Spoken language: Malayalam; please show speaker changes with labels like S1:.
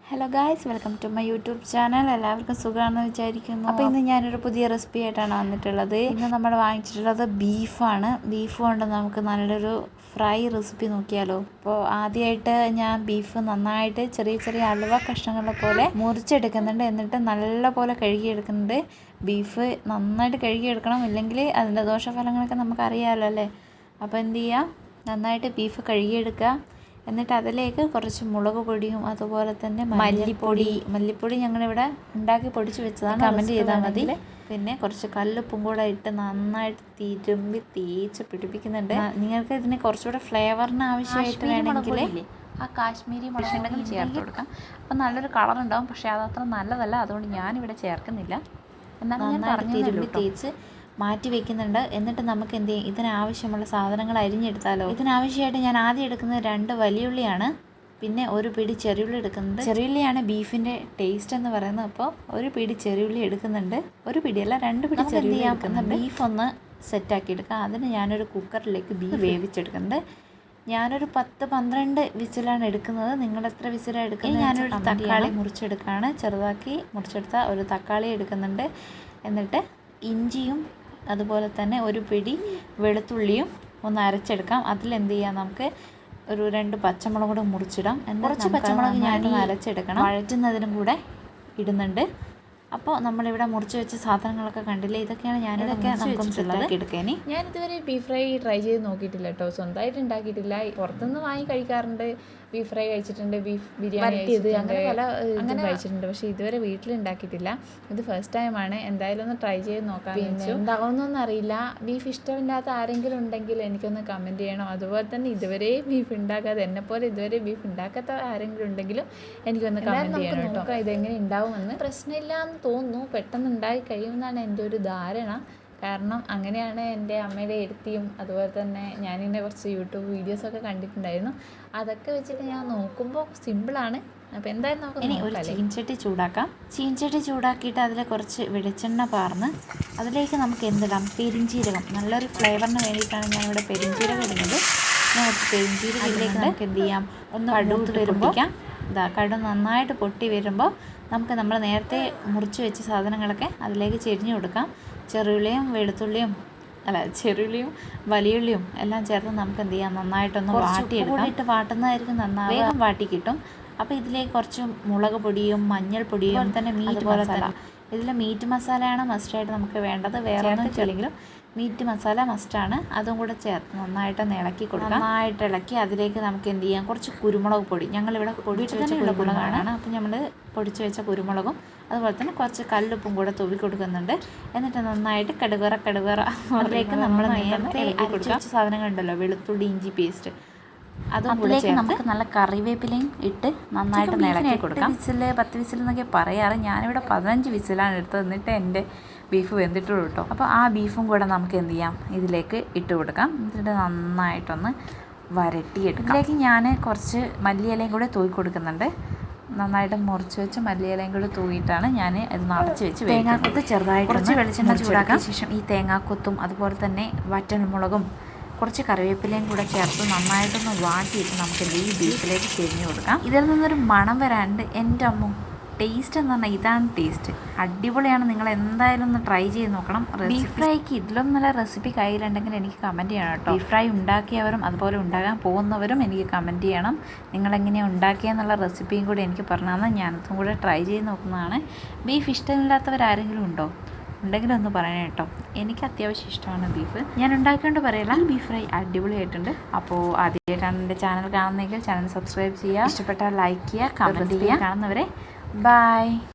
S1: Hello guys, welcome to my YouTube channel. എല്ലാവർക്കും സുഖമാണെന്ന് വിചാരിക്കുന്നു. അപ്പോൾ ഇന്ന് ഞാനൊരു പുതിയ റെസിപ്പി ആയിട്ടാണ് വന്നിട്ടുള്ളത്. ഇന്ന് നമ്മൾ വാങ്ങിച്ചിട്ടുള്ളത് ബീഫാണ്. ബീഫ് കൊണ്ട് നമുക്ക് നല്ലൊരു ഫ്രൈ റെസിപ്പി നോക്കിയാലോ. അപ്പോൾ ആദ്യമായിട്ട് ഞാൻ ബീഫ് നന്നായിട്ട് ചെറിയ ചെറിയ അലുവ കഷ്ണങ്ങളെ പോലെ മുറിച്ചെടുക്കുന്നുണ്ട്. എന്നിട്ട് നല്ലപോലെ കഴുകിയെടുക്കുന്നുണ്ട്. ബീഫ് നന്നായിട്ട് കഴുകിയെടുക്കണം, ഇല്ലെങ്കിൽ അതിൻ്റെ ദോഷഫലങ്ങളൊക്കെ നമുക്കറിയാമല്ലോ അല്ലേ. അപ്പോൾ എന്ത് ചെയ്യുക, നന്നായിട്ട് ബീഫ് കഴുകിയെടുക്കുക. എന്നിട്ട് അതിലേക്ക് കുറച്ച് മുളക് പൊടിയും അതുപോലെ തന്നെ മല്ലിപ്പൊടി ഞങ്ങളിവിടെ ഉണ്ടാക്കി പൊടിച്ച് വെച്ചതാണ്, കമൻറ്റ് ചെയ്താൽ മതി. പിന്നെ കുറച്ച് കല്ലുപ്പും കൂടെ ഇട്ട് നന്നായിട്ട് തിരുമ്പി തേച്ച് പിടിപ്പിക്കുന്നുണ്ട്. നിങ്ങൾക്ക് ഇതിന് കുറച്ചുകൂടെ ഫ്ലേവറിന് ആവശ്യമായിട്ട് വേണമെങ്കിൽ ആ കാശ്മീരി മുളകുണ്ടെങ്കിൽ ചേർത്ത് കൊടുക്കാം. അപ്പം നല്ലൊരു കളർ ഉണ്ടാവും, പക്ഷേ അതത്ര നല്ലതല്ല, അതുകൊണ്ട് ഞാനിവിടെ ചേർക്കുന്നില്ല. എന്നാൽ നന്നായിട്ട് തിരുമ്പി തേച്ച് മാറ്റി വെക്കുന്നുണ്ട്. എന്നിട്ട് നമുക്ക് എന്ത് ചെയ്യും, ഇതിനാവശ്യമുള്ള സാധനങ്ങൾ അരിഞ്ഞെടുത്താലോ. ഇതിനാവശ്യമായിട്ട് ഞാൻ ആദ്യം എടുക്കുന്നത് 2 വലിയുള്ളിയാണ്. പിന്നെ ഒരു പിടി ചെറിയുള്ളി എടുക്കുന്നുണ്ട്. ചെറിയുള്ളിയാണ് ബീഫിൻ്റെ ടേസ്റ്റ് എന്ന് പറയുന്നത്. അപ്പോൾ ഒരു പിടി ചെറിയുള്ളി എടുക്കുന്നുണ്ട്. ഒരു പിടിയല്ല, 2 പിടി ചെറിയുള്ളി എടുക്കുന്നുണ്ട്. ബീഫ് ഒന്ന് സെറ്റാക്കി എടുക്കാം. അതിന് ഞാനൊരു കുക്കറിലേക്ക് ബീഫ് വേവിച്ചെടുക്കുന്നുണ്ട്. ഞാനൊരു 10-12 വിസിലാണ് എടുക്കുന്നത്. നിങ്ങൾ എത്ര വിസിലാണ് എടുക്കുന്നത്? ഞാനൊരു തക്കാളി മുറിച്ചെടുക്കുകയാണ്. ചെറുതാക്കി മുറിച്ചെടുത്ത ഒരു തക്കാളി എടുക്കുന്നുണ്ട്. എന്നിട്ട് ഇഞ്ചിയും അതുപോലെ തന്നെ ഒരു പിടി വെളുത്തുള്ളിയും ഒന്ന് അരച്ചെടുക്കാം. അതിലെന്ത് ചെയ്യാം, നമുക്ക് ഒരു 2 പച്ചമുളക് കൂടെ മുറിച്ചിടാം. കുറച്ച് പച്ചമുളക് ഞാൻ അരച്ചെടുക്കണം. വഴറ്റുന്നതിനും കൂടെ ഇടുന്നുണ്ട്. അപ്പോൾ നമ്മളിവിടെ മുറിച്ച് വെച്ച സാധനങ്ങളൊക്കെ കണ്ടില്ലേ, ഇതൊക്കെയാണ് ഞാനിതൊക്കെ എടുക്കാൻ.
S2: ഞാനിതുവരെ ബീഫ് ഫ്രൈ ട്രൈ ചെയ്ത് നോക്കിയിട്ടില്ല കേട്ടോ. സ്വന്തമായിട്ട് ഉണ്ടാക്കിയിട്ടില്ല. പുറത്തുനിന്ന് വാങ്ങി കഴിക്കാറുണ്ട്. ബീഫ് ഫ്രൈ കഴിച്ചിട്ടുണ്ട്, ബീഫ് ബിരിയാണി അങ്ങനെ കഴിച്ചിട്ടുണ്ട്. പക്ഷേ ഇതുവരെ വീട്ടിലുണ്ടാക്കിയിട്ടില്ല. ഇത് ഫസ്റ്റ് ടൈമാണ്. എന്തായാലും ഒന്ന് ട്രൈ ചെയ്ത് നോക്കാൻ വെച്ചു. എന്താകുമെന്നൊന്നും അറിയില്ല. ബീഫ് ഇഷ്ടമില്ലാത്ത ആരെങ്കിലും ഉണ്ടെങ്കിൽ എനിക്കൊന്ന് കമൻറ്റ് ചെയ്യണം. അതുപോലെ തന്നെ ഇതുവരെ ബീഫ് ഉണ്ടാക്കാതെ, എന്നെപ്പോലെ ഇതുവരെ ബീഫ് ഉണ്ടാക്കാത്ത ആരെങ്കിലും ഉണ്ടെങ്കിലും എനിക്കൊന്ന് കമൻറ്റ് ചെയ്യണം കേട്ടോ. ഇതെങ്ങനെ ഉണ്ടാവുമെന്ന്. പ്രശ്നമില്ലാന്ന് തോന്നുന്നു. പെട്ടെന്ന് ഉണ്ടായി കഴിയുമെന്നാണ് എൻ്റെ ഒരു ധാരണ. കാരണം അങ്ങനെയാണ് എൻ്റെ അമ്മയുടെ എടുത്തിയും അതുപോലെ തന്നെ ഞാനിങ്ങനെ കുറച്ച് യൂട്യൂബ് വീഡിയോസൊക്കെ കണ്ടിട്ടുണ്ടായിരുന്നു. അതൊക്കെ വെച്ചിട്ട് ഞാൻ നോക്കുമ്പോൾ സിമ്പിളാണ്. അപ്പോൾ എന്തായാലും നമുക്ക്
S1: ഇനി ഒരു ചീൻചട്ടി ചൂടാക്കാം. ചീൻചട്ടി ചൂടാക്കിയിട്ട് അതിൽ കുറച്ച് വെളിച്ചെണ്ണ പാർന്ന് അതിലേക്ക് നമുക്ക് എന്തിടാം, പെരിഞ്ചീരകം. നല്ലൊരു ഫ്ലേവറിന് വേണ്ടിയിട്ടാണ് ഞാനിവിടെ പെരിഞ്ചീരകം ഇടുന്നത്. ഞാൻ കുറച്ച് പെരിഞ്ചീരകത്തിലേക്ക് നമുക്ക് എന്ത് ചെയ്യാം, ഒന്ന് കടുക് വരുമ്പോൾ കടുക് നന്നായിട്ട് പൊട്ടി വരുമ്പോൾ നമുക്ക് നമ്മൾ നേരത്തെ മുറിച്ച് വെച്ച സാധനങ്ങളൊക്കെ അതിലേക്ക് ചെരിഞ്ഞു കൊടുക്കാം. ചെറിയുള്ളിയും വലിയുള്ളിയും എല്ലാം ചേർത്ത് നമുക്ക് എന്ത് ചെയ്യാം, നന്നായിട്ടൊന്ന് വാട്ടിയെടുക്കാം. ഇട്ട് വാട്ടുന്നതായിരിക്കും നന്നായി, വേഗം വാട്ടി കിട്ടും. അപ്പോൾ ഇതിലേക്ക് കുറച്ച് മുളക് പൊടിയും മഞ്ഞൾപ്പൊടിയും തന്നെ മീറ്റ് മസാല. ഇതിൽ മീറ്റ് മസാലയാണ് മസ്റ്റായിട്ട് നമുക്ക് വേണ്ടത്. വേറെ ഒന്നും ചെയ്യില്ലെങ്കിലും മീറ്റ് മസാല മസ്റ്റാണ്. അതും കൂടെ ചേർത്ത് നന്നായിട്ടൊന്ന് ഇളക്കി കൊടുക്കാം. നന്നായിട്ട് ഇളക്കി അതിലേക്ക് നമുക്ക് എന്ത് ചെയ്യാം, കുറച്ച് കുരുമുളക് പൊടി. ഞങ്ങളിവിടെ പൊടിച്ച് വെച്ച കുരുമുളകാണ്. അപ്പോൾ നമ്മൾ പൊടിച്ച് വെച്ച കുരുമുളകും അതുപോലെ തന്നെ കുറച്ച് കല്ലുപ്പും കൂടെ തൂവി കൊടുക്കുന്നുണ്ട്. എന്നിട്ട് നന്നായിട്ട് കടുകറ അതിലേക്ക് നമ്മൾ നേരത്തെ അരച്ച് വെച്ച സാധനങ്ങളുണ്ടല്ലോ, വെളുത്തുള്ളി ഇഞ്ചി പേസ്റ്റ്, അതും കൂടെ നമുക്ക് നല്ല കറിവേപ്പിലയും ഇട്ട് നന്നായിട്ട് ഇളക്കി കൊടുക്കാം. 10 വിസിൽ എന്നൊക്കെ പറയാറ്. ഞാനിവിടെ 15 വിസിലാണ് എടുത്തത്. എന്നിട്ട് എൻ്റെ ബീഫ് വെന്തിട്ടുള്ളൂ കേട്ടോ. അപ്പോൾ ആ ബീഫും കൂടെ നമുക്ക് എന്ത് ചെയ്യാം, ഇതിലേക്ക് ഇട്ട് കൊടുക്കാം. എന്നിട്ട് നന്നായിട്ടൊന്ന് വരട്ടിയെടുക്കാം. ഇതിലേക്ക് ഞാൻ കുറച്ച് മല്ലിയിലയും കൂടെ തൂക്കി കൊടുക്കുന്നുണ്ട്. നന്നായിട്ട് മുറിച്ച് വെച്ച് മല്ലിയിലയും കൂടെ തൂക്കിയിട്ടാണ് ഞാൻ ഇത് അടച്ച് വെച്ച് തേങ്ങാക്കൊത്ത് ചെറുതായിട്ട് കുറച്ച് വെളിച്ചെണ്ണ ചൂടാക്കാൻ ശേഷം ഈ തേങ്ങാക്കൊത്തും അതുപോലെ തന്നെ വറ്റൽമുളകും കുറച്ച് കറിവേപ്പിലയും കൂടെ ചേർത്ത് നന്നായിട്ടൊന്ന് വാട്ടിയിട്ട് നമുക്ക് ഈ ബീഫിലേക്ക് ചെരിഞ്ഞ് കൊടുക്കാം. ഇതിൽ നിന്നൊരു മണം വരാണ്ട് എൻ്റെ അമ്മ ടേസ്റ്റ് എന്ന് പറഞ്ഞാൽ ഇതാണ് ടേസ്റ്റ്. അടിപൊളിയാണ്. നിങ്ങൾ എന്തായാലും ഒന്ന് ട്രൈ ചെയ്ത് നോക്കണം. ബീഫ് ഫ്രൈക്ക് ഇതിലും നല്ല റെസിപ്പി കയ്യിലുണ്ടെങ്കിൽ എനിക്ക് കമൻറ്റ് ചെയ്യണം കേട്ടോ. ബീഫ് ഫ്രൈ ഉണ്ടാക്കിയവരും അതുപോലെ ഉണ്ടാകാൻ പോകുന്നവരും എനിക്ക് കമൻറ്റ് ചെയ്യണം. നിങ്ങളെങ്ങനെയാണ് ഉണ്ടാക്കിയെന്നുള്ള റെസിപ്പിയും കൂടി എനിക്ക് പറഞ്ഞു തന്നാൽ ഞാനതും കൂടെ ട്രൈ ചെയ്ത് നോക്കുന്നതാണ്. ബീഫ് ഇഷ്ടമില്ലാത്തവരാരെങ്കിലും ഉണ്ടോ? ഉണ്ടെങ്കിലൊന്ന് പറയണം കേട്ടോ. എനിക്ക് അത്യാവശ്യം ഇഷ്ടമാണ് ബീഫ്. ഞാൻ ഉണ്ടാക്കിക്കൊണ്ട് പറയില്ല, ഈ ബീഫ് ഫ്രൈ അടിപൊളിയായിട്ടുണ്ട്. അപ്പോൾ ആദ്യമായിട്ടാണ് എൻ്റെ ചാനൽ കാണുന്നതെങ്കിൽ ചാനൽ സബ്സ്ക്രൈബ് ചെയ്യുക. ഇഷ്ടപ്പെട്ടാൽ ലൈക്ക് ചെയ്യുക, കമൻറ്റ് ചെയ്യുക. കാണുന്നവരെ ബൈ.